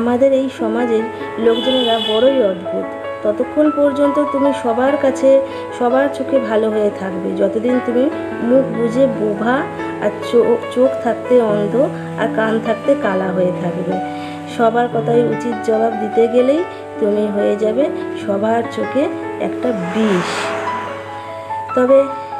আমাদের এই সমাজের লোকজনেরা বড়ই অদ্ভুত। ততক্ষণ পর্যন্ত তুমি সবার কাছে সবার চোখে ভালো হয়ে থাকবে যতদিন তুমি মুখ বুজে বোভা আর চোখ থাকতে অন্ধ আর কান থাকতে কালা হয়ে থাকবে। সবার কথাই উচিত জবাব দিতে গেলেই তুমি হয়ে যাবে সবার চোখে একটা বিষ। তবে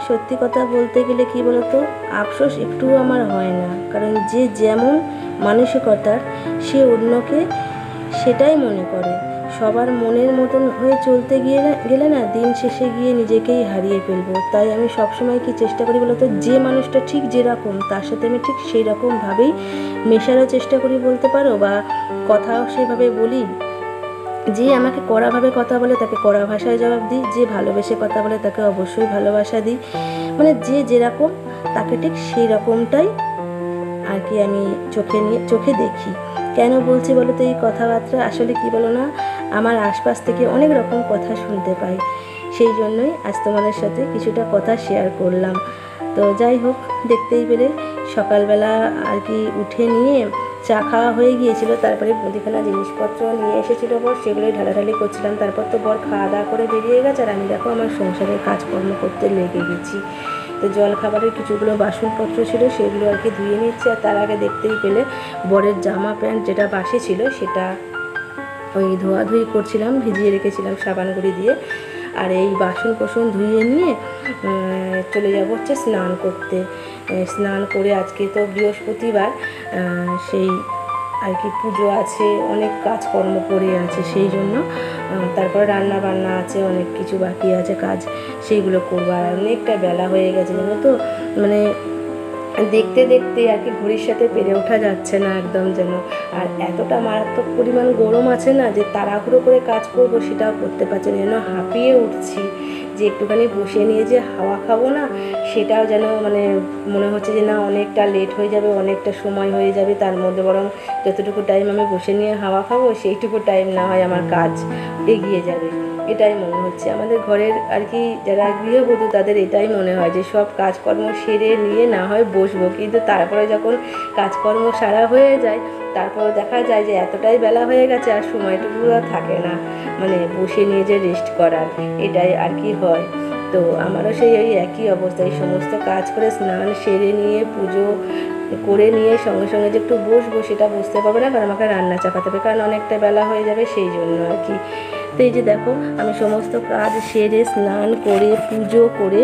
সত্যি কথা বলতে গেলে কি বলতো, আফসোস একটুও আমার হয় না, কারণ যে যেমন মানসিকতার সে অন্যকে সেটাই মনে করে। সবার মনের মতন হয়ে চলতে গেলে না দিন শেষে গিয়ে নিজেকেই হারিয়ে ফেলবো। তাই আমি সবসময় কি চেষ্টা করি বলতো, যে মানুষটা ঠিক যেরকম তার সাথে আমি ঠিক সেই রকমভাবেই মেশারও চেষ্টা করি বলতে পারো, বা কথাও সেভাবে বলি। যে আমাকে কড়াভাবে কথা বলে তাকে কড়া ভাষায় জবাব দিই, যে ভালোবেসে কথা বলে তাকে অবশ্যই ভালোবাসা দিই। মানে যে যেরকম তাকে ঠিক সেই রকমটাই আর কি আমি চোখে দেখি। কেন বলছি বলো তো এই কথাবার্তা? আসলে কি বলো না, আমার আশপাশ থেকে অনেক রকম কথা শুনতে পাই, সেই জন্যই আজ তোমাদের সাথে কিছুটা কথা শেয়ার করলাম। তো যাই হোক, দেখতেই পেলে সকালবেলা আর কি উঠে নিয়ে চা খাওয়া হয়ে গিয়েছিল, তারপরে মুদিখানা জিনিসপত্র নিয়ে এসেছিলো বর, সেগুলোই ঢালাঢালি করছিলাম। তারপর তো বর খাওয়া দাওয়া করে বেরিয়ে গেছে, আর আমি দেখো আমার সংসারের কাজকর্ম করতে লেগে গেছি। তো জল খাবারের কিছুগুলো বাসনপত্র ছিল সেগুলো আর কি ধুয়ে নিচ্ছে। আর তার আগে দেখতেই পেলে বরের জামা প্যান্ট যেটা বাসি ছিল সেটা ওই ধোয়াধুয়ি করছিলাম, ভিজিয়ে রেখেছিলাম সাবান গুঁড়ি দিয়ে। আর এই বাসন কোসন ধুয়ে নিয়ে চলে যাব হচ্ছে স্নান করতে। স্নান করে আজকে তো বৃহস্পতিবার, সেই আর কি পুজো আছে, অনেক কাজকর্ম পড়ে আছে, সেই জন্য তারপরে রান্না বান্না আছে, অনেক কিছু বাকি আছে কাজ, সেইগুলো করবো। আর অনেকটা বেলা হয়ে গেছে জানো তো, মানে দেখতে দেখতে আর কি ঘড়ির সাথে পেরে ওঠা যাচ্ছে না একদম যেন। আর এতটা মারাত্মক পরিমাণ গরম আছে না, যে তাড়াহুড়ো করে কাজ করবো সেটাও করতে পারছি না, যেন হাঁপিয়ে উঠছি। যে একটুখানি বসে নিয়ে যে হাওয়া খাবো না, সেটাও যেন মানে মনে হচ্ছে যে না অনেকটা লেট হয়ে যাবে, অনেকটা সময় হয়ে যাবে, তার মধ্যে বরং যতটুকু টাইম আমি বসে নিয়ে হাওয়া খাবো সেইটুকু টাইম না হয় আমার কাজ এগিয়ে যাবে, এটাই মনে হচ্ছে। আমাদের ঘরের আর কি যারা গৃহবধূ তাদের এটাই মনে হয় যে সব কাজকর্ম সেরে নিয়ে না হয় বসবো, কিন্তু তারপরে যখন কাজকর্ম সারা হয়ে যায় তারপর দেখা যায় যে এতটাই বেলা হয়ে গেছে আর সময়টুকু থাকে না মানে বসে নিয়ে যে রেস্ট করার, এটাই আর কি হয়। তো আমারও সেই ওই একই অবস্থা, এই সমস্ত কাজ করে স্নান সেরে নিয়ে পুজো করে নিয়ে সঙ্গে সঙ্গে যে একটু বসবো সেটা বুঝতে পারবো না, কারণ আমাকে রান্না চাপাতে হবে, কারণ অনেকটা বেলা হয়ে যাবে সেই জন্য আর কি। তো এই যে দেখো আমি সমস্ত কাজ সেরে স্নান করে পুজো করে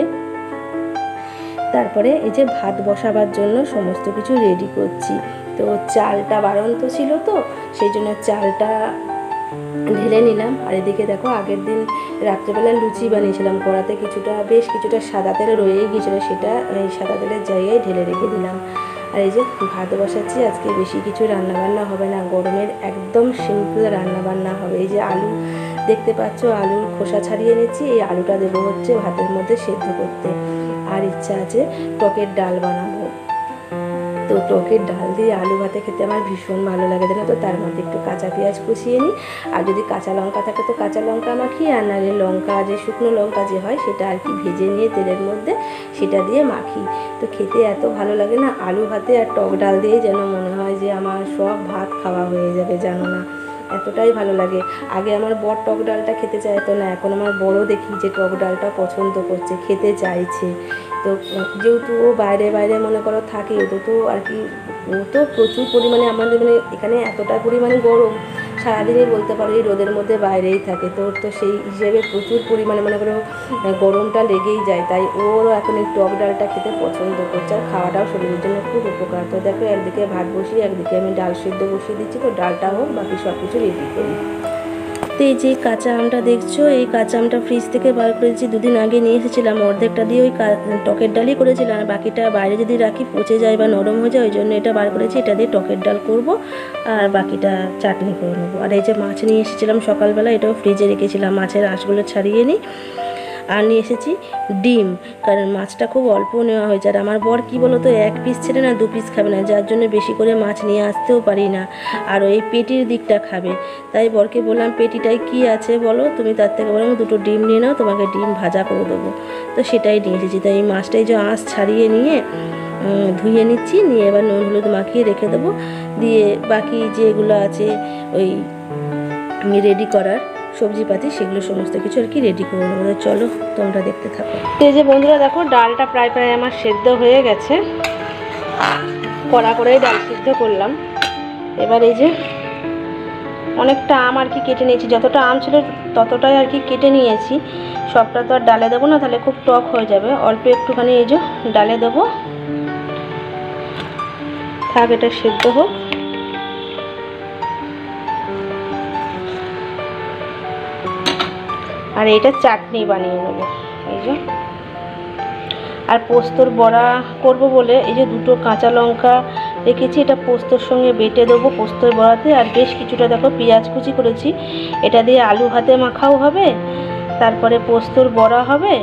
তারপরে এই যে ভাত বসাবার জন্য সমস্ত কিছু রেডি করছি। তো চালটা বাড়ন্ত ছিল, তো সেই জন্য চালটা ঢেলে নিলাম। আর এদিকে দেখো আগের দিন রাত্রেবেলা লুচি বানিয়েছিলাম, কড়াতে বেশ কিছুটা সাদা তেল রয়েই গিয়েছিলো, সেটা এই সাদা তেলের জায়গায় ঢেলে রেখে দিলাম। আর এই যে ভাত বসাচ্ছি, আজকে বেশি কিছু রান্নাবান্না হবে না, গরমের একদম সিম্পল রান্নাবান্না হবে। এই যে আলু দেখতে পাচ্ছ, আলুর খোসা ছাড়িয়ে নিচ্ছি, এই আলুটা দেবো হচ্ছে ভাতের মধ্যে সেদ্ধ করতে। আর ইচ্ছা আছে টকের ডাল বানাবো, তো টকের ডাল দিয়ে আলু ভাতে খেতে আমার ভীষণ ভালো লাগে জানো তো। তার মধ্যে একটু কাঁচা পেঁয়াজ কুচিয়ে নিই, আর যদি কাঁচা লঙ্কা থাকে তো কাঁচা লঙ্কা মাখি, আর নাহলে লঙ্কা যে শুকনো লঙ্কা যে হয় সেটা আর কি ভেজে নিয়ে তেলের মধ্যে সেটা দিয়ে মাখি। তো খেতে এত ভালো লাগে না, আলু ভাতে আর টক ডাল দিয়ে যেন মনে হয় যে আমার সব ভাত খাওয়া হয়ে যাবে, জানো না এতটাই ভালো লাগে। আগে আমার বর টক ডালটা খেতে চাইতো না, এখন আমার বড় দেখি যে টক ডালটা পছন্দ করছে, খেতে চাইছে। তো যেহেতু ও বাইরে বাইরে মনে করো থাকে, তো আর কি ও তো প্রচুর পরিমাণে আমাদের মানে এখানে এতটা পরিমাণে গরম, সারাদিনই বলতে পারো এই রোদের মধ্যে বাইরেই থাকে, তো সেই হিসেবে প্রচুর পরিমাণে মনে করো গরমটা লেগেই যায়, তাই ওরও এখন এই টক ডালটা খেতে পছন্দ করছে, আর খাওয়াটাও শরীরের জন্য খুব উপকার। তো দেখো একদিকে ভাত বসিয়ে একদিকে আমি ডাল সেদ্ধ বসিয়ে দিচ্ছি, তো ডালটা হোক বাকি সব কিছু রেডি করি। তো এই যে কাঁচা আমটা দেখছো, এই কাঁচা আমটা ফ্রিজ থেকে বার করেছি, দুদিন আগে নিয়ে এসেছিলাম, অর্ধেকটা দিয়ে ওই টকের ডালই করেছিলাম, আর বাকিটা বাইরে যদি রাখি পচে যায় বা নরম হয়ে যায়, ওই জন্য এটা বার করেছি, এটা দিয়ে টকের ডাল করব আর বাকিটা চাটনি করে নেবো। আর এই যে মাছ নিয়ে এসেছিলাম সকালবেলা, এটাও ফ্রিজে রেখেছিলাম, মাছের আঁশগুলো ছাড়িয়ে নিই। আর নিয়ে এসেছি ডিম, কারণ মাছটা খুব অল্প নেওয়া হয়েছে, আর আমার বর কী বলো তো এক পিস ছেড়ে না 2 পিস খাবে না, যার জন্য বেশি করে মাছ নিয়ে আসতেও পারি না, আর ওই পেটির দিকটা খাবে। তাই বরকে বললাম পেটিটাই কি আছে বলো, তুমি তার থেকে বললাম 2টো ডিম নিয়ে নাও, তোমাকে ডিম ভাজা করে দেবো। তো সেটাই নিয়ে এসেছি। তাই এই মাছটাই যে আঁশ ছাড়িয়ে নিয়ে ধুয়ে নিচ্ছি, নিয়ে এবার নুন হলুদ মাখিয়ে রেখে দেবো, দিয়ে বাকি যেগুলো আছে ওই রেডি করার সবজিপাতি সেগুলো সমস্ত কিছু আর কি রেডি করে নেবো। চলো তোমরা দেখতে থাকো। এই যে বন্ধুরা দেখো ডালটা প্রায় আমার সেদ্ধ হয়ে গেছে, কড়া করেই ডাল সিদ্ধ করলাম। এবার এই যে অনেকটা আম আর কি কেটে নিয়েছি, যতটা আম ছিল ততটাই আর কি কেটে নিয়েছি। সবটা তো আর ডালে দেবো না, তাহলে খুব টক হয়ে যাবে। অল্প একটুখানি এই যে ডালে দেবো, থাক এটা সেদ্ধ হোক। আর এটা চাটনি বানিয়ে নেবো এই যে। আর পোস্তর বড়া করব বলে এই যে দুটো কাঁচা লঙ্কা রেখেছি, এটা পোস্তর সঙ্গে বেটে দেবো পোস্তর বড়াতে। আর বেশ কিছুটা দেখো পেঁয়াজ কুচি করেছি, এটা দিয়ে আলু ভাতে মাখাও হবে, তারপরে পোস্তর বড়া হবে,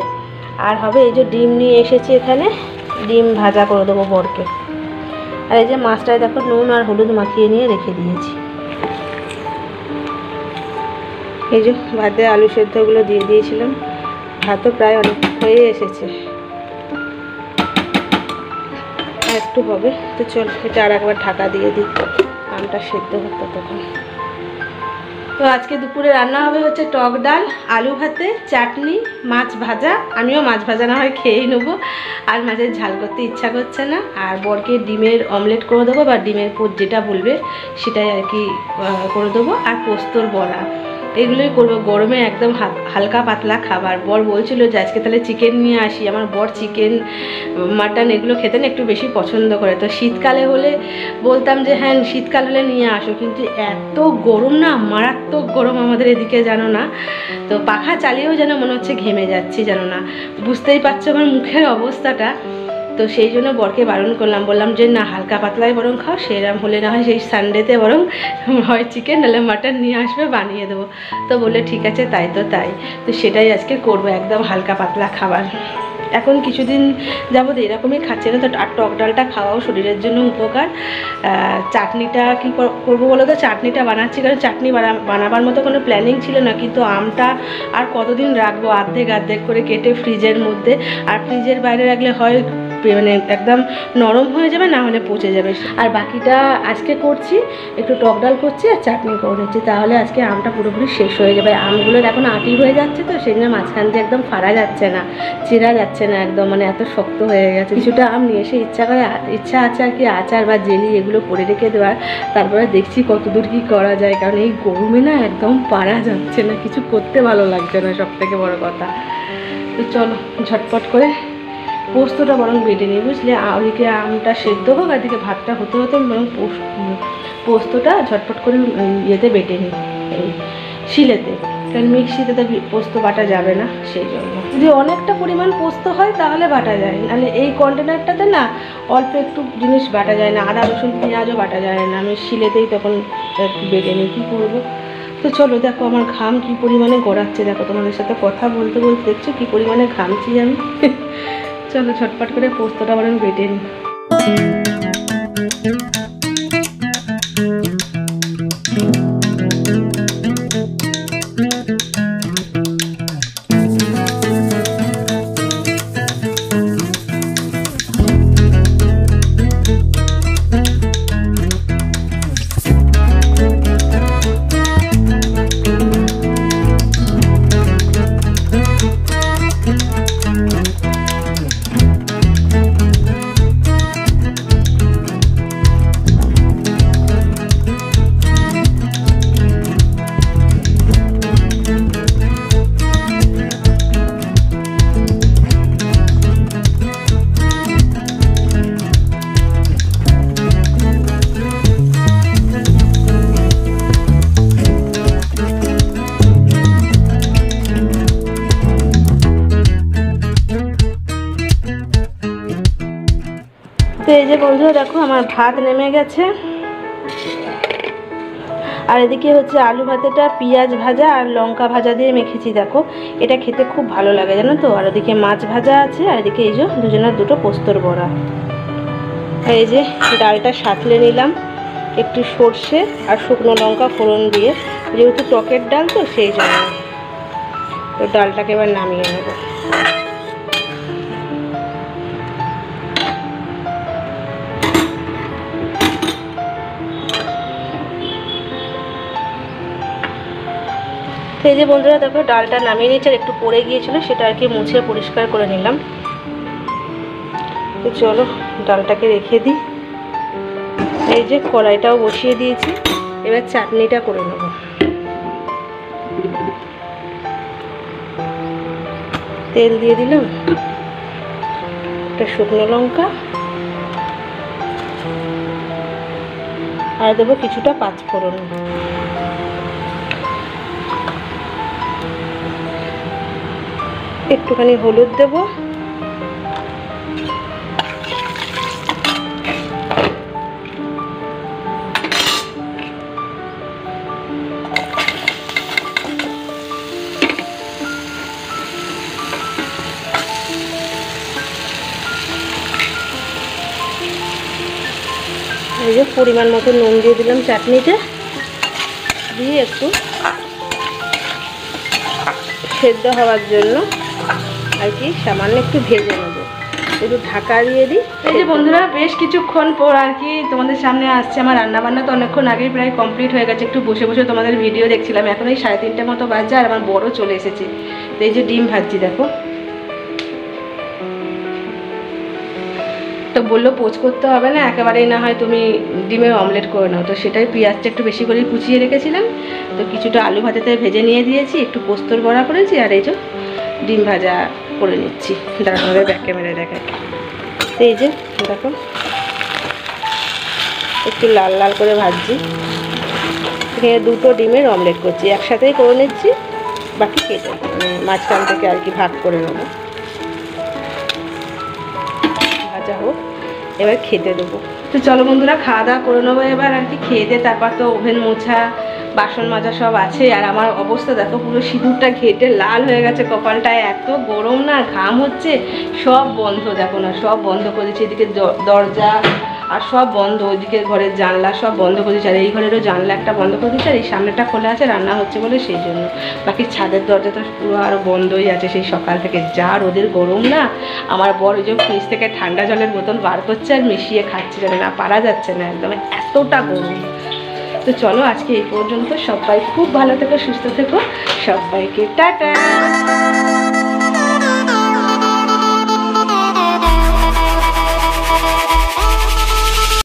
আর হবে এই যে ডিম নিয়ে এসেছি এখানে, ডিম ভাজা করে দেবো বরকে। আর এই যে মাছটায় দেখো নুন আর হলুদ মাখিয়ে নিয়ে রেখে দিয়েছি। এই যে ভাতে আলু সেদ্ধগুলো দিয়ে দিয়েছিলাম, ভাতও প্রায় অনেক হয়ে এসেছে, একটু হবে। তো চল এটা আর একবার ঢাকা দিয়ে দিই, আমটা সেদ্ধ হতো তখন। তো আজকে দুপুরে রান্না হবে হচ্ছে টক ডাল, আলু ভাতে, চাটনি, মাছ ভাজা। আমিও মাছ ভাজা না হয় খেয়েই নেবো, আর মাছের ঝাল করতে ইচ্ছা করছে না। আর বরকে ডিমের অমলেট করে দেবো, বা ডিমের পোচ যেটা বলবে সেটাই আর কি করে দেবো। আর পোস্তর বড়া, এগুলোই করবো গরমে, একদম হালকা পাতলা খাবার। বর বলছিল যে আজকে তাহলে চিকেন নিয়ে আসি। আমার বর চিকেন মাটন এগুলো খেতে না একটু বেশি পছন্দ করে। তো শীতকালে হলে বলতাম যে হ্যাঁ শীতকাল হলে নিয়ে আসো, কিন্তু এত গরম না, মারাত্মক গরম আমাদের এদিকে জানো না। তো পাখা চালিয়েও যেন মনে হচ্ছে ঘেমে যাচ্ছি জানো না, বুঝতেই পারছো আমার মুখের অবস্থাটা। তো সেই জন্য বরকে বারণ করলাম, বললাম যে না হালকা পাতলাই বরং খাও, সেরকম হলে না হয় সেই সানডেতে বরং হয় চিকেন নাহলে মাটন নিয়ে আসবে, বানিয়ে দেবো। তো বললে ঠিক আছে তাই তো তাই। তো সেটাই আজকে করবো, একদম হালকা পাতলা খাবার। এখন কিছুদিন যাবত এরকমই খাচ্ছে না তো। আর টক ডালটা খাওয়াও শরীরের জন্য উপকার। চাটনিটা কি করবো বলো তো, চাটনিটা বানাচ্ছি কারণ চাটনি বানাবার মতো কোনো প্ল্যানিং ছিল না, কিন্তু আমটা আর কতদিন রাখবো, অর্ধেক করে কেটে ফ্রিজের মধ্যে। আর ফ্রিজের বাইরে রাখলে হয় মানে একদম নরম হয়ে যাবে, না হলে পচে যাবে। আর বাকিটা আজকে করছি, একটু টক ডাল করছি আর চাটনি করে নিচ্ছি, তাহলে আজকে আমটা পুরোপুরি শেষ হয়ে যাবে। আমগুলোর এখন আটি হয়ে যাচ্ছে, তো সেই জন্য মাঝখান দিয়ে একদম ফাড়া যাচ্ছে না, চেরা যাচ্ছে না, একদম মানে এত শক্ত হয়ে গেছে। কিছুটা আম নিয়ে এসে ইচ্ছা আছে আর কি আচার বা জেলি এগুলো করে রেখে দেওয়ার। তারপরে দেখছি কতদূর কি করা যায়, কারণ এই গরমে না একদম পারা যাচ্ছে না, কিছু করতে ভালো লাগছে না, সব থেকে বড় কথা। তো চলো ঝটপট করে পোস্তটা বরং বেটে নিই, বুঝলে। ওইদিকে আমটা সেদ্ধ হোক, আর দিকে ভাতটা হতে বরং পোস্তটা ঝটপট করে ইয়েতে বেটে নিই, এই শিলেতে, কারণ মিক্সিতে তো পোস্ত বাটা যাবে না। সেই জন্য যদি অনেকটা পরিমাণ পোস্ত হয় তাহলে বাটা যায়, নাহলে এই কন্টেনারটাতে না অল্প একটু জিনিস বাটা যায় না, আদা রসুন পেঁয়াজও বাটা যায় না। আমি শিলেতেই তখন বেটে নিই, কী করবো। তো চলো দেখো আমার ঘাম কী পরিমাণে গড়াচ্ছে, দেখো তোমাদের সাথে কথা বলতে বলতে দেখছো কী পরিমাণে ঘামছি আমি। চলো ঝটপট করে পোস্তটা বরং বেটে নিই। তো এই যে বন্ধুরা দেখো আমার ভাত নেমে গেছে, আর এদিকে হচ্ছে আলু ভাতেটা পেঁয়াজ ভাজা আর লঙ্কা ভাজা দিয়ে মেখেছি, দেখো এটা খেতে খুব ভালো লাগে জানো তো। আর ওদিকে মাছ ভাজা আছে, আর এদিকে এই যে দুজনের দুটো পোস্তর বড়া। আর এই যে ডালটা সাঁতলে নিলাম একটু সর্ষে আর শুকনো লঙ্কা ফোড়ন দিয়ে, যেহেতু টকের ডাল তো সেই জন্য। তো ডালটাকে এবার নামিয়ে নেব। এই যে বন্ধুরা দেখো ডালটা নামিয়ে নিয়েছে, আর একটু পড়ে গিয়েছিল, সেটা আর কি মুছে পরিষ্কার করে নিলাম। তো চলো ডালটাকে রেখে দিই। এই যে কড়াইটাও বসিয়ে দিয়েছি, এবার চাটনিটা করে নেব। তেল দিয়ে দিলাম, একটা শুকনো লঙ্কা, আর দেবো কিছুটা পাঁচফোড়ন। একটুখানি হলুদ দেব, এই যে পরিমাণ মতো নুন দিয়ে দিলাম চাটনিতে, দিয়ে একটু সেদ্ধ হওয়ার জন্য আর কি সামান্য একটু ভেজে নেবো, একটু ঢাকা দিয়ে দিই। এই যে বন্ধুরা বেশ কিছুক্ষণ পর আর কি তোমাদের সামনে আসছে। আমার রান্নাবান্না তো অনেকক্ষণ আগেই প্রায় কমপ্লিট হয়ে গেছে, একটু বসে বসে তোমাদের ভিডিও দেখছিলাম। এখন এই 3:30 মতো বাজছে, আর আমার বড় চলে এসেছে। তো এই যে ডিম ভাজছি দেখো, তো বললো পোচ করতে হবে না, একেবারেই না হয় তুমি ডিমের অমলেট করে নাও। তো সেটাই পেঁয়াজটা একটু বেশি করে কুচিয়ে রেখেছিলাম, তো কিছুটা আলু ভাজাতে ভেজে নিয়ে দিয়েছি, একটু পোস্তর বড়া করেছি, আর এই যে ডিম ভাজা করে নিচ্ছি। দাঁড়া আমাদের ব্যাক ক্যামেরায় দেখায়। তো এই যে দেখো একটু লাল লাল করে ভাজছি, এখানে 2টো ডিমের অমলেট করছি, একসাথেই করে নিচ্ছি, বাকি কেটে মানে মাঝখান থেকে আর কি ভাগ করে নেবো। ভাজা হোক, এবার খেতে দেবো। তো চলো বন্ধুরা খাওয়া দাওয়া করে নেবো এবার আর কি, খেয়ে দিয়ে তারপর তো ওভেন মোছা বাসন মাজা সব আছে। আর আমার অবস্থা দেখো, পুরো সিঁদুরটা ঘেটে লাল হয়ে গেছে কপালটায়, এত গরম না, ঘাম হচ্ছে, সব বন্ধ দেখো না, সব বন্ধ করেছি। এদিকে দরজা আর সব বন্ধ, ওইদিকে ঘরের জানলা সব বন্ধ করে দিচ্ছে, আর এই ঘরেরও জানলা একটা বন্ধ করে দিচ্ছে, আর এই সামনেটা খোলা আছে, রান্না হচ্ছে বলে সেই জন্য। বাকি ছাদের দরজা তো পুরো আরও বন্ধই আছে সেই সকাল থেকে, যা রোদের গরম না। আমার বর ওই যে ফ্রিজ থেকে ঠান্ডা জলের বোতল বার করছে আর মিশিয়ে খাচ্ছে, জানে না পারা যাচ্ছে না, একদম এতটা গরম। তো চলো আজকে এই পর্যন্ত, সবাই খুব ভালো থেকো, সুস্থ থেকো, সবাইকে টাটা।